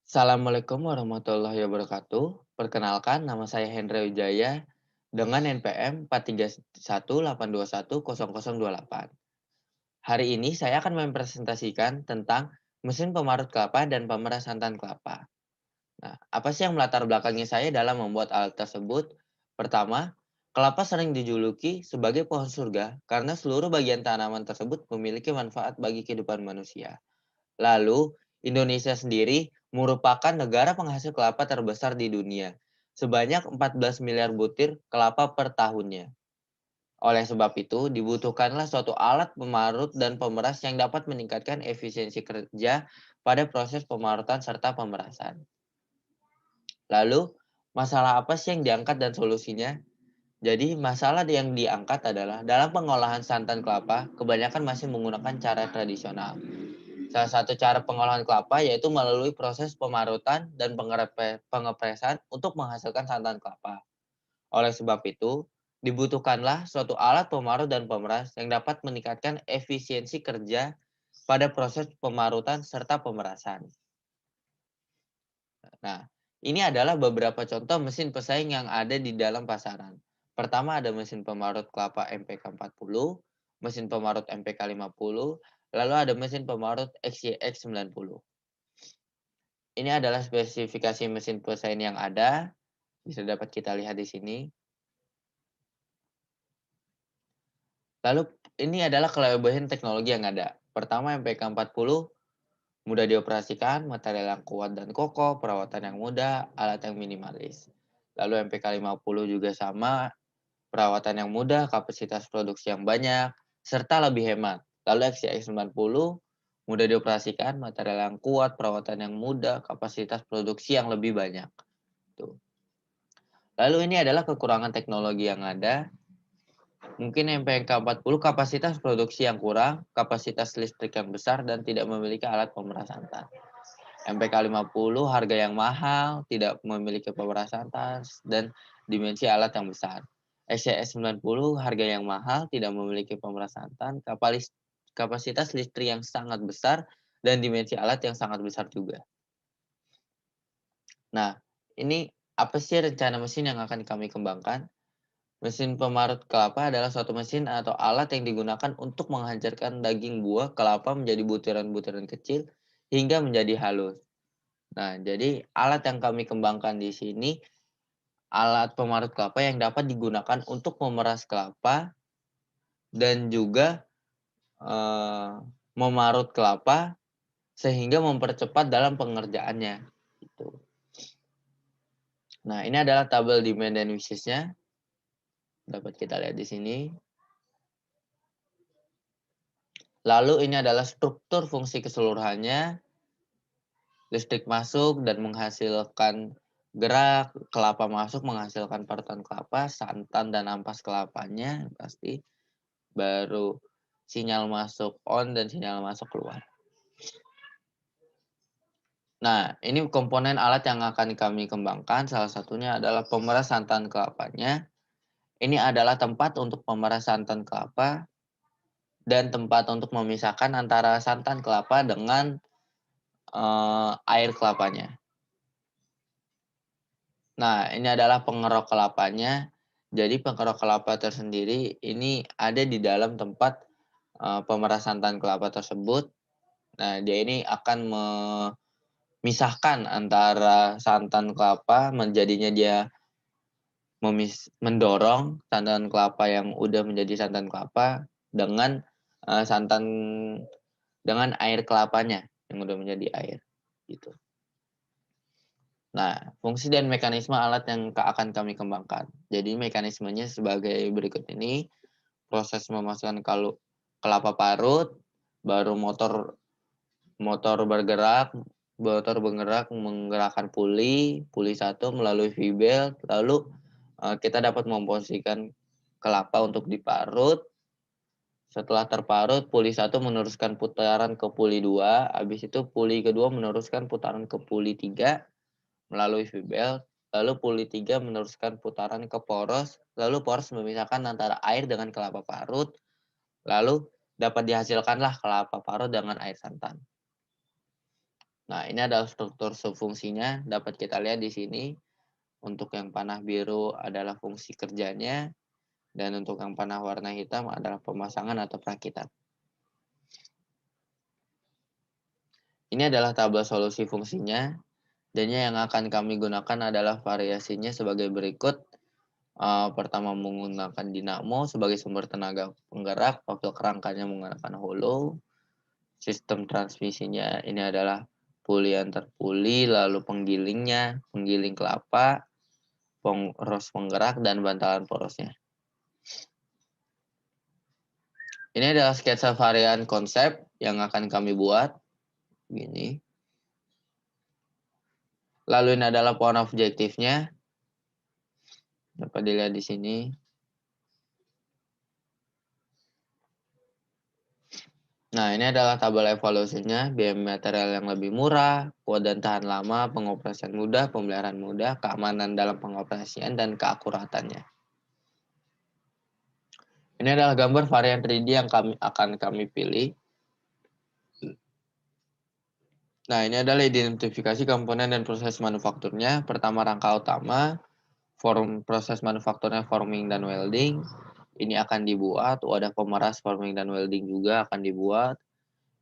Assalamualaikum warahmatullahi wabarakatuh. Perkenalkan, nama saya Hendra Wijaya dengan NPM 431812008. Hari ini saya akan mempresentasikan tentang mesin pemarut kelapa dan pemeras santan kelapa. Nah, apa sih yang melatar belakangi saya dalam membuat alat tersebut? Pertama, kelapa sering dijuluki sebagai pohon surga karena seluruh bagian tanaman tersebut memiliki manfaat bagi kehidupan manusia. Lalu, Indonesia sendiri merupakan negara penghasil kelapa terbesar di dunia, sebanyak 14 miliar butir kelapa per tahunnya. Oleh sebab itu, dibutuhkanlah suatu alat pemarut dan pemeras yang dapat meningkatkan efisiensi kerja pada proses pemarutan serta pemerasan. Lalu, masalah apa sih yang diangkat dan solusinya? Jadi, masalah yang diangkat adalah dalam pengolahan santan kelapa, kebanyakan masih menggunakan cara tradisional. Salah satu cara pengolahan kelapa yaitu melalui proses pemarutan dan pengepresan untuk menghasilkan santan kelapa. Oleh sebab itu, dibutuhkanlah suatu alat pemarut dan pemeras yang dapat meningkatkan efisiensi kerja pada proses pemarutan serta pemerasan. Nah, ini adalah beberapa contoh mesin pesaing yang ada di dalam pasaran. Pertama ada mesin pemarut kelapa MPK 40, mesin pemarut MPK 50, lalu ada mesin pemarut XYX 90. Ini adalah spesifikasi mesin pesaing yang ada, bisa dapat kita lihat di sini. Lalu ini adalah kelebihan teknologi yang ada. Pertama MPK 40 mudah dioperasikan, material yang kuat dan kokoh, perawatan yang mudah, alat yang minimalis. Lalu MPK 50 juga sama, perawatan yang mudah, kapasitas produksi yang banyak, serta lebih hemat. Lalu XCX 90 mudah dioperasikan, material yang kuat, perawatan yang mudah, kapasitas produksi yang lebih banyak. Tuh. Lalu ini adalah kekurangan teknologi yang ada. Mungkin MPK 40 kapasitas produksi yang kurang, kapasitas listrik yang besar, dan tidak memiliki alat pemeras santan. MPK 50 harga yang mahal, tidak memiliki pemeras santan, dan dimensi alat yang besar. SCS 90 harga yang mahal, tidak memiliki pemeras santan, kapasitas listrik yang sangat besar, dan dimensi alat yang sangat besar juga. Nah, ini apa sih rencana mesin yang akan kami kembangkan? Mesin pemarut kelapa adalah suatu mesin atau alat yang digunakan untuk menghancurkan daging buah kelapa menjadi butiran-butiran kecil hingga menjadi halus. Nah, jadi alat yang kami kembangkan di sini, alat pemarut kelapa yang dapat digunakan untuk memeras kelapa dan juga, eee, memarut kelapa sehingga mempercepat dalam pengerjaannya, gitu. Nah, ini adalah tabel demand dan wishes-nya, dapat kita lihat di sini. Lalu ini adalah struktur fungsi keseluruhannya, listrik masuk dan menghasilkan gerak, kelapa masuk menghasilkan parutan kelapa, santan dan ampas kelapanya pasti, baru sinyal masuk on dan sinyal masuk keluar. Nah, ini komponen alat yang akan kami kembangkan, salah satunya adalah pemeras santan kelapanya. Ini adalah tempat untuk pemeras santan kelapa dan tempat untuk memisahkan antara santan kelapa dengan, air kelapanya. Nah, ini adalah pengerok kelapanya. Jadi pengerok kelapa tersendiri ini ada di dalam tempat, pemeras santan kelapa tersebut. Nah, dia ini akan memisahkan antara santan kelapa, menjadinya dia mendorong santan kelapa yang udah menjadi santan kelapa dengan, santan dengan air kelapanya yang udah menjadi air, gitu. Nah, fungsi dan mekanisme alat yang akan kami kembangkan. Jadi mekanismenya sebagai berikut ini, proses memasukkan kelapa parut, baru motor bergerak menggerakkan puli satu melalui V-belt, lalu, kita dapat memposisikan kelapa untuk diparut. Setelah terparut, puli satu meneruskan putaran ke puli 2, habis itu puli kedua meneruskan putaran ke puli 3 melalui V-belt, lalu puli 3 meneruskan putaran ke poros, lalu poros memisahkan antara air dengan kelapa parut, lalu dapat dihasilkanlah kelapa parut dengan air santan. Nah, ini adalah struktur subfungsinya, dapat kita lihat di sini. Untuk yang panah biru adalah fungsi kerjanya, dan untuk yang panah warna hitam adalah pemasangan atau perakitan. Ini adalah tabel solusi fungsinya, dan yang akan kami gunakan adalah variasinya sebagai berikut. Pertama menggunakan dinamo sebagai sumber tenaga penggerak, profil kerangkanya menggunakan hollow, sistem transmisinya ini adalah puli antar puli, lalu penggilingnya, penggiling kelapa, poros penggerak, dan bantalan porosnya. Ini adalah sketsa varian konsep yang akan kami buat. Gini. Lalu ini adalah pohon objektifnya. Dapat dilihat di sini. Nah, ini adalah tabel evaluasinya, biaya material yang lebih murah, kuat dan tahan lama, pengoperasian mudah, pemeliharaan mudah, keamanan dalam pengoperasian, dan keakuratannya. Ini adalah gambar varian 3D yang akan kami pilih. Nah, ini adalah identifikasi komponen dan proses manufakturnya. Pertama, rangka utama, proses manufakturnya forming dan welding. Ini akan dibuat, wadah pemeras forming dan welding juga akan dibuat.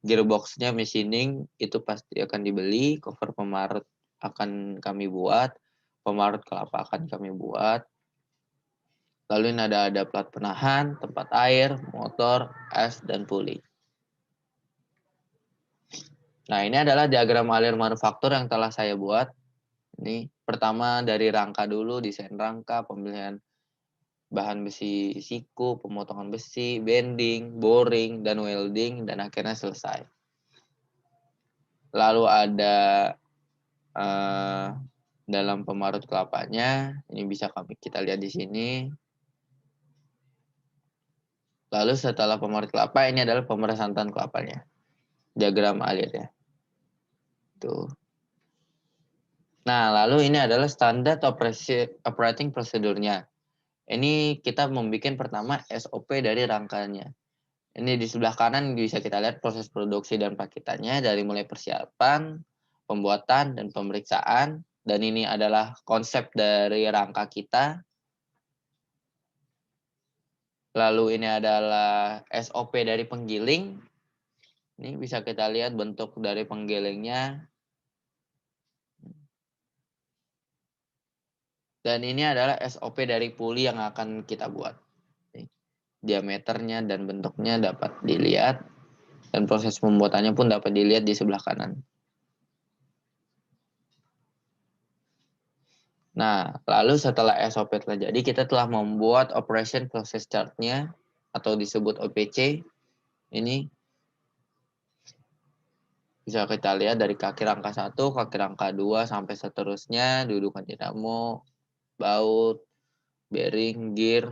Gearboxnya machining itu pasti akan dibeli, cover pemarut akan kami buat, pemarut kelapa akan kami buat. Lalu ini ada plat penahan, tempat air, motor, es, dan puli. Nah, ini adalah diagram alir manufaktur yang telah saya buat. Ini pertama dari rangka dulu, desain rangka, pemilihan bahan besi siku, pemotongan besi, bending, boring, dan welding, dan akhirnya selesai. Lalu ada dalam pemarut kelapanya, ini bisa kita lihat di sini. Lalu setelah pemarut kelapa, ini adalah pemeras santan kelapanya. Diagram alirnya. Tuh. Nah, lalu ini adalah standar operating prosedurnya. Ini kita membuat pertama SOP dari rangkanya. Ini di sebelah kanan bisa kita lihat proses produksi dan perakitannya dari mulai persiapan, pembuatan, dan pemeriksaan. Dan ini adalah konsep dari rangka kita. Lalu ini adalah SOP dari penggiling. Ini bisa kita lihat bentuk dari penggilingnya. Dan ini adalah SOP dari puli yang akan kita buat. Diameternya dan bentuknya dapat dilihat. Dan proses pembuatannya pun dapat dilihat di sebelah kanan. Nah, lalu setelah SOP telah jadi, kita telah membuat Operation Process Chart-nya, atau disebut OPC. Ini bisa kita lihat dari kaki rangka 1, kaki rangka 2, sampai seterusnya, dudukan dinamo, baut, bearing, gear,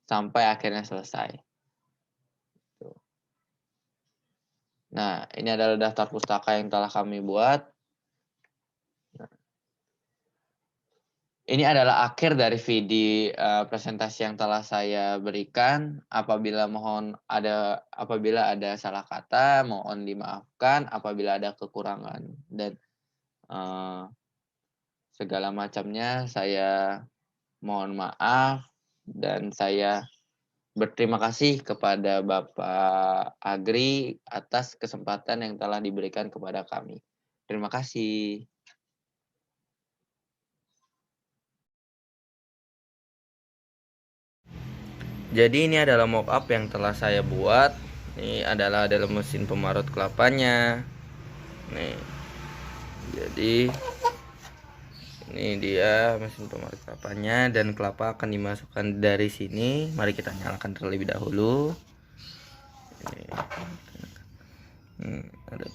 sampai akhirnya selesai. Nah, ini adalah daftar pustaka yang telah kami buat. Ini adalah akhir dari video presentasi yang telah saya berikan. Apabila ada salah kata, mohon dimaafkan. Apabila ada kekurangan dan segala macamnya, saya mohon maaf. Dan saya berterima kasih kepada Bapak Agri atas kesempatan yang telah diberikan kepada kami. Terima kasih. Jadi ini adalah mockup yang telah saya buat. Ini adalah mesin pemarut kelapanya. Nih. Jadi ini dia mesin pemarut kelapanya, dan kelapa akan dimasukkan dari sini. Mari kita nyalakan terlebih dahulu. Ini ada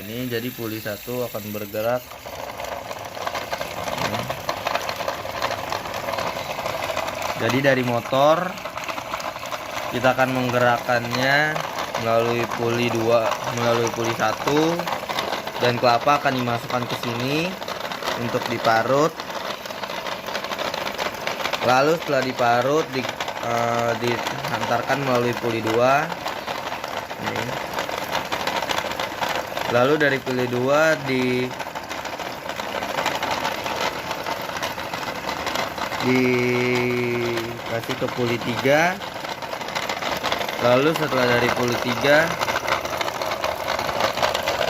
ini jadi puli 1 akan bergerak. Jadi dari motor kita akan menggerakkannya melalui puli 2, melalui puli 1, dan kelapa akan dimasukkan ke sini untuk diparut. Lalu setelah diparut dihantarkan melalui puli 2 ini. Lalu dari puli 2 dikasih ke puli 3. Lalu setelah dari puli 3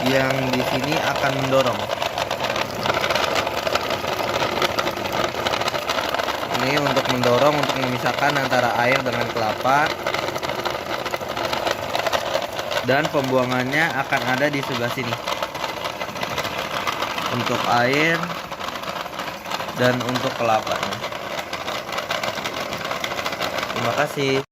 yang di sini akan mendorong. Ini untuk mendorong, untuk memisahkan antara air dengan kelapa. Dan pembuangannya akan ada di sebelah sini. Untuk air dan untuk kelapanya. Terima kasih.